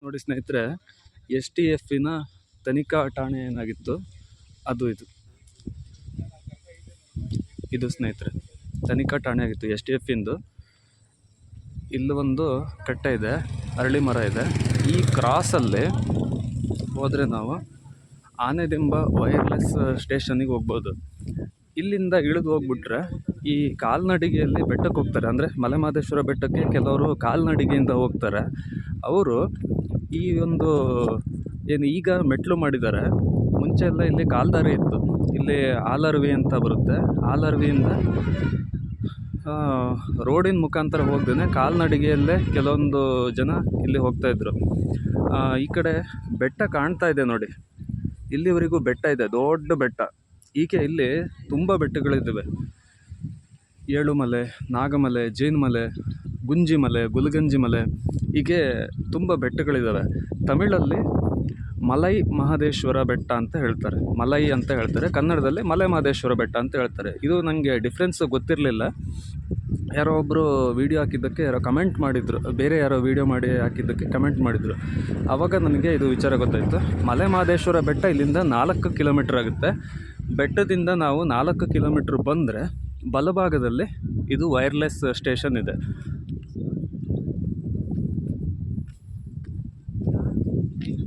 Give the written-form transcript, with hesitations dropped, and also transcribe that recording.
ನೋಡಿ ಸ್ನೇಹಿತರೆ, STFನ ತನಿಖಾ ಠಾಣೆ ಏನಾಗಿತ್ತು ಅದು ಇದು ಸ್ನೇಹಿತರೆ ತನಿಖಾ ಠಾಣೆ ಆಗಿತ್ತು STFಂದು. ಇಲ್ಲಿ ಒಂದು ಕಟ್ಟೆ ಇದೆ, ಅರಳಿ ಮರ ಇದೆ. ಈ ಕ್ರಾಸಲ್ಲಿ ಹೋದರೆ ನಾವು ಆನೆದಿಂಬ ವೈರ್ಲೆಸ್ ಸ್ಟೇಷನ್ನಿಗೆ ಹೋಗ್ಬೋದು. ಇಲ್ಲಿಂದ ಇಳಿದು ಹೋಗ್ಬಿಟ್ರೆ ಈ ಕಾಲ್ನಡಿಗೆಯಲ್ಲಿ ಬೆಟ್ಟಕ್ಕೆ ಹೋಗ್ತಾರೆ. ಅಂದರೆ ಮಲೆಮಹದೇಶ್ವರ ಬೆಟ್ಟಕ್ಕೆ ಕೆಲವರು ಕಾಲ್ನಡಿಗೆಯಿಂದ ಹೋಗ್ತಾರೆ. ಅವರು ಈ ಒಂದು ಏನು ಈಗ ಮೆಟ್ಲು ಮಾಡಿದ್ದಾರೆ, ಮುಂಚೆ ಎಲ್ಲ ಇಲ್ಲಿ ಕಾಲ್ದಾರಿ ಇತ್ತು. ಇಲ್ಲಿ ಆಲರ್ವಿ ಅಂತ ಬರುತ್ತೆ, ಆಲರ್ವಿಯಿಂದ ರೋಡಿನ ಮುಖಾಂತರ ಹೋಗ್ದೇ ಕಾಲ್ನಡಿಗೆಯಲ್ಲೇ ಕೆಲವೊಂದು ಜನ ಇಲ್ಲಿ ಹೋಗ್ತಾಯಿದ್ರು. ಈ ಕಡೆ ಬೆಟ್ಟ ಕಾಣ್ತಾ ಇದೆ ನೋಡಿ, ಇಲ್ಲಿವರೆಗೂ ಬೆಟ್ಟ ಇದೆ, ದೊಡ್ಡ ಬೆಟ್ಟ. ಹೀಗೆ ಇಲ್ಲಿ ತುಂಬ ಬೆಟ್ಟಗಳಿದ್ದಾವೆ. ಏಳುಮಲೆ, ನಾಗಮಲೆ, ಜೇನುಮಲೆ, ಗುಂಜಿಮಲೆ, ಗುಲ್ಗಂಜಿ ಮಲೆ, ಹೀಗೆ ತುಂಬ ಬೆಟ್ಟಗಳಿದ್ದಾವೆ. ತಮಿಳಲ್ಲಿ ಮಲೈ ಮಹದೇಶ್ವರ ಬೆಟ್ಟ ಅಂತ ಹೇಳ್ತಾರೆ, ಮಲೈ ಅಂತ ಹೇಳ್ತಾರೆ. ಕನ್ನಡದಲ್ಲಿ ಮಲೆ ಮಹದೇಶ್ವರ ಬೆಟ್ಟ ಅಂತ ಹೇಳ್ತಾರೆ. ಇದು ನನಗೆ ಡಿಫ್ರೆನ್ಸ್ ಗೊತ್ತಿರಲಿಲ್ಲ. ಯಾರೋ ಒಬ್ಬರು ವೀಡಿಯೋ ಹಾಕಿದ್ದಕ್ಕೆ ಯಾರೋ ಕಮೆಂಟ್ ಮಾಡಿದರು, ಬೇರೆ ಯಾರೋ ವೀಡಿಯೋ ಮಾಡಿ ಹಾಕಿದ್ದಕ್ಕೆ ಕಮೆಂಟ್ ಮಾಡಿದರು. ಆವಾಗ ನನಗೆ ಇದು ವಿಚಾರ ಗೊತ್ತಾಯಿತು. ಮಲೆ ಮಹದೇಶ್ವರ ಬೆಟ್ಟ ಇಲ್ಲಿಂದ 4 ಕಿಲೋಮೀಟ್ರ್ ಆಗುತ್ತೆ. ಬೆಟ್ಟದಿಂದ ನಾವು 4 ಕಿಲೋಮೀಟ್ರ್ ಬಂದರೆ ಬಲಭಾಗದಲ್ಲಿ ಇದು ವೈರ್ಲೆಸ್ ಸ್ಟೇಷನ್ ಇದೆ.